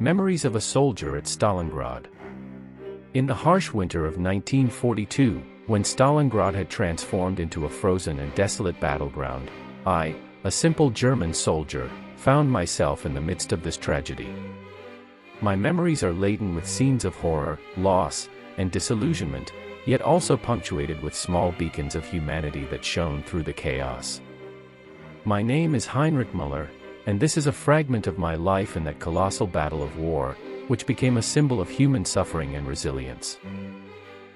Memories of a soldier at Stalingrad. In the harsh winter of 1942, when Stalingrad had transformed into a frozen and desolate battleground, I, a simple German soldier, found myself in the midst of this tragedy. My memories are laden with scenes of horror, loss, and disillusionment, yet also punctuated with small beacons of humanity that shone through the chaos. My name is Heinrich Müller, and this is a fragment of my life in that colossal battle of war, which became a symbol of human suffering and resilience.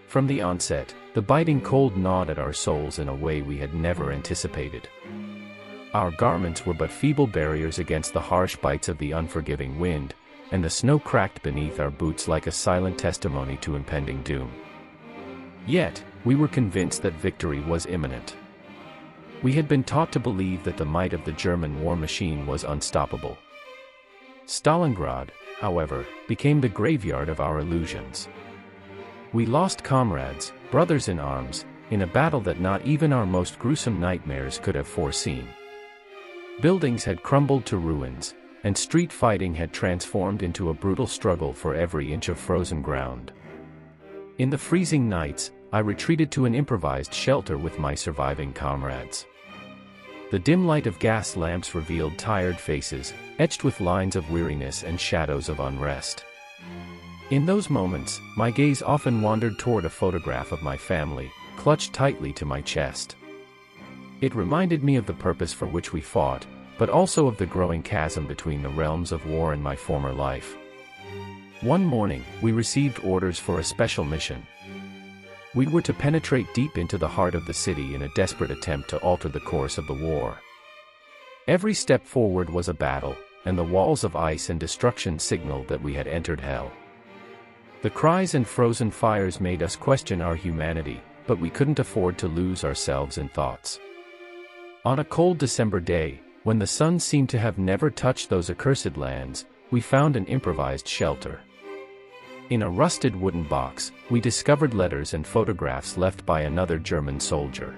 From the onset, the biting cold gnawed at our souls in a way we had never anticipated. Our garments were but feeble barriers against the harsh bites of the unforgiving wind, and the snow cracked beneath our boots like a silent testimony to impending doom. Yet, we were convinced that victory was imminent. We had been taught to believe that the might of the German war machine was unstoppable. Stalingrad, however, became the graveyard of our illusions. We lost comrades, brothers in arms, in a battle that not even our most gruesome nightmares could have foreseen. Buildings had crumbled to ruins, and street fighting had transformed into a brutal struggle for every inch of frozen ground. In the freezing nights, I retreated to an improvised shelter with my surviving comrades. The dim light of gas lamps revealed tired faces, etched with lines of weariness and shadows of unrest. In those moments, my gaze often wandered toward a photograph of my family, clutched tightly to my chest. It reminded me of the purpose for which we fought, but also of the growing chasm between the realms of war and my former life. One morning, we received orders for a special mission. We were to penetrate deep into the heart of the city in a desperate attempt to alter the course of the war. Every step forward was a battle, and the walls of ice and destruction signaled that we had entered hell. The cries and frozen fires made us question our humanity, but we couldn't afford to lose ourselves in thoughts. On a cold December day, when the sun seemed to have never touched those accursed lands, we found an improvised shelter. In a rusted wooden box, we discovered letters and photographs left by another German soldier.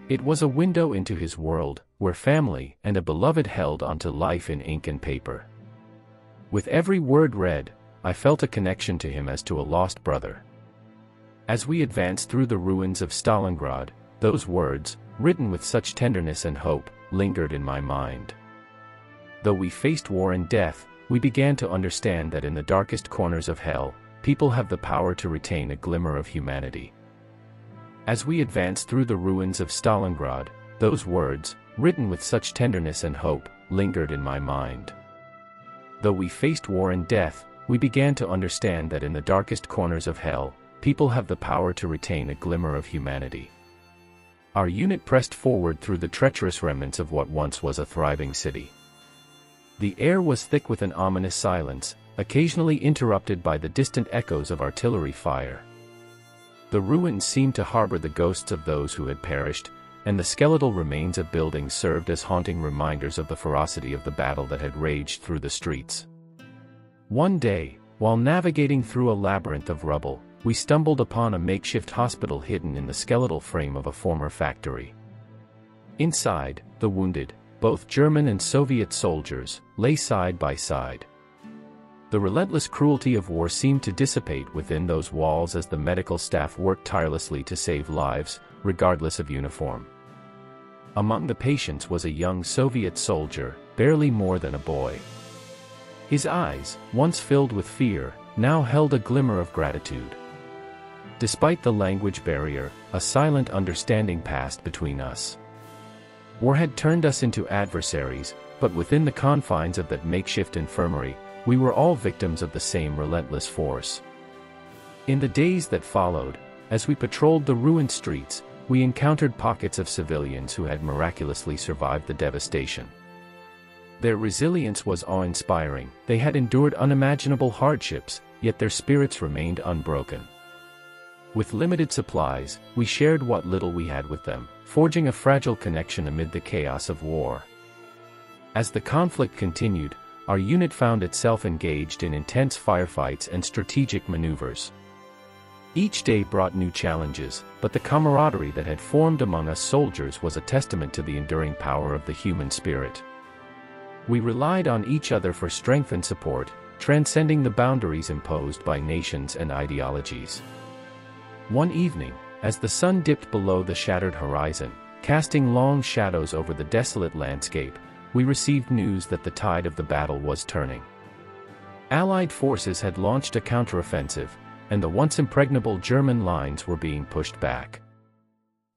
It was a window into his world, where family and a beloved held onto life in ink and paper. With every word read, I felt a connection to him as to a lost brother. As we advanced through the ruins of Stalingrad, those words, written with such tenderness and hope, lingered in my mind. Though we faced war and death, we began to understand that in the darkest corners of hell, people have the power to retain a glimmer of humanity. As we advanced through the ruins of Stalingrad, those words, written with such tenderness and hope, lingered in my mind. Though we faced war and death, we began to understand that in the darkest corners of hell, people have the power to retain a glimmer of humanity. Our unit pressed forward through the treacherous remnants of what once was a thriving city. The air was thick with an ominous silence, occasionally interrupted by the distant echoes of artillery fire. The ruins seemed to harbor the ghosts of those who had perished, and the skeletal remains of buildings served as haunting reminders of the ferocity of the battle that had raged through the streets. One day, while navigating through a labyrinth of rubble, we stumbled upon a makeshift hospital hidden in the skeletal frame of a former factory. Inside, the wounded, both German and Soviet soldiers, lay side by side. The relentless cruelty of war seemed to dissipate within those walls as the medical staff worked tirelessly to save lives, regardless of uniform. Among the patients was a young Soviet soldier, barely more than a boy. His eyes, once filled with fear, now held a glimmer of gratitude. Despite the language barrier, a silent understanding passed between us. War had turned us into adversaries, but within the confines of that makeshift infirmary, we were all victims of the same relentless force. In the days that followed, as we patrolled the ruined streets, we encountered pockets of civilians who had miraculously survived the devastation. Their resilience was awe-inspiring. They had endured unimaginable hardships, yet their spirits remained unbroken. With limited supplies, we shared what little we had with them, forging a fragile connection amid the chaos of war. As the conflict continued, our unit found itself engaged in intense firefights and strategic maneuvers. Each day brought new challenges, but the camaraderie that had formed among us soldiers was a testament to the enduring power of the human spirit. We relied on each other for strength and support, transcending the boundaries imposed by nations and ideologies. One evening, as the sun dipped below the shattered horizon, casting long shadows over the desolate landscape, we received news that the tide of the battle was turning. Allied forces had launched a counteroffensive, and the once impregnable German lines were being pushed back.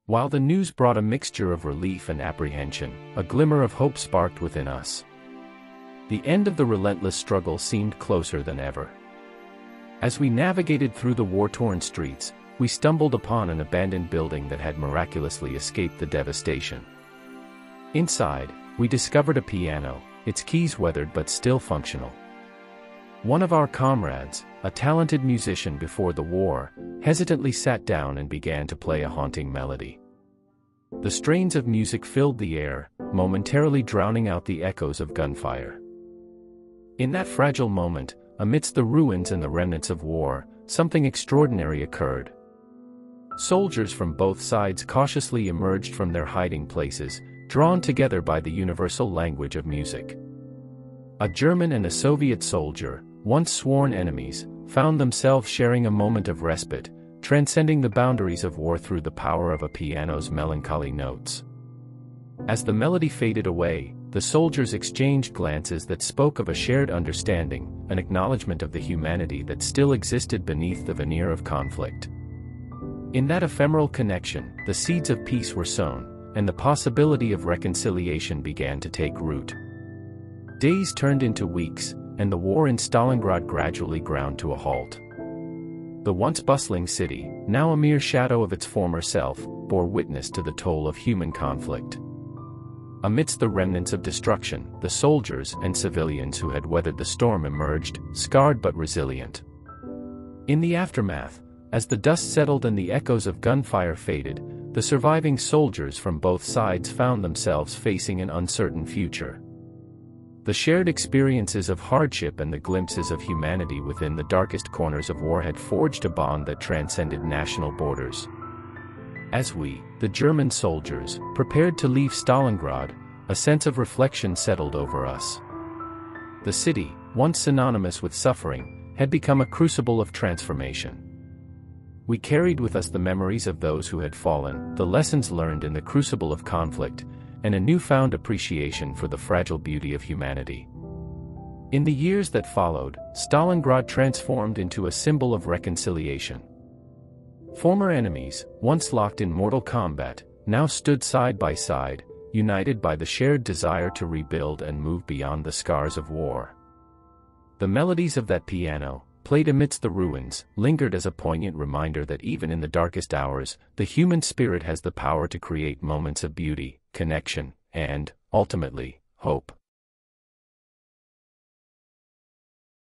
While the news brought a mixture of relief and apprehension, a glimmer of hope sparked within us. The end of the relentless struggle seemed closer than ever. As we navigated through the war-torn streets, we stumbled upon an abandoned building that had miraculously escaped the devastation. Inside, we discovered a piano, its keys weathered but still functional. One of our comrades, a talented musician before the war, hesitantly sat down and began to play a haunting melody. The strains of music filled the air, momentarily drowning out the echoes of gunfire. In that fragile moment, amidst the ruins and the remnants of war, something extraordinary occurred. Soldiers from both sides cautiously emerged from their hiding places, drawn together by the universal language of music. A German and a Soviet soldier, once sworn enemies, found themselves sharing a moment of respite, transcending the boundaries of war through the power of a piano's melancholy notes. As the melody faded away, the soldiers exchanged glances that spoke of a shared understanding, an acknowledgement of the humanity that still existed beneath the veneer of conflict. In that ephemeral connection, the seeds of peace were sown, and the possibility of reconciliation began to take root. Days turned into weeks, and the war in Stalingrad gradually ground to a halt. The once bustling city, now a mere shadow of its former self, bore witness to the toll of human conflict. Amidst the remnants of destruction, the soldiers and civilians who had weathered the storm emerged, scarred but resilient. In the aftermath, as the dust settled and the echoes of gunfire faded, the surviving soldiers from both sides found themselves facing an uncertain future. The shared experiences of hardship and the glimpses of humanity within the darkest corners of war had forged a bond that transcended national borders. As we, the German soldiers, prepared to leave Stalingrad, a sense of reflection settled over us. The city, once synonymous with suffering, had become a crucible of transformation. We carried with us the memories of those who had fallen, the lessons learned in the crucible of conflict, and a newfound appreciation for the fragile beauty of humanity. In the years that followed, Stalingrad transformed into a symbol of reconciliation. Former enemies, once locked in mortal combat, now stood side by side, united by the shared desire to rebuild and move beyond the scars of war. The melodies of that piano, played amidst the ruins, lingered as a poignant reminder that even in the darkest hours, the human spirit has the power to create moments of beauty, connection, and, ultimately, hope.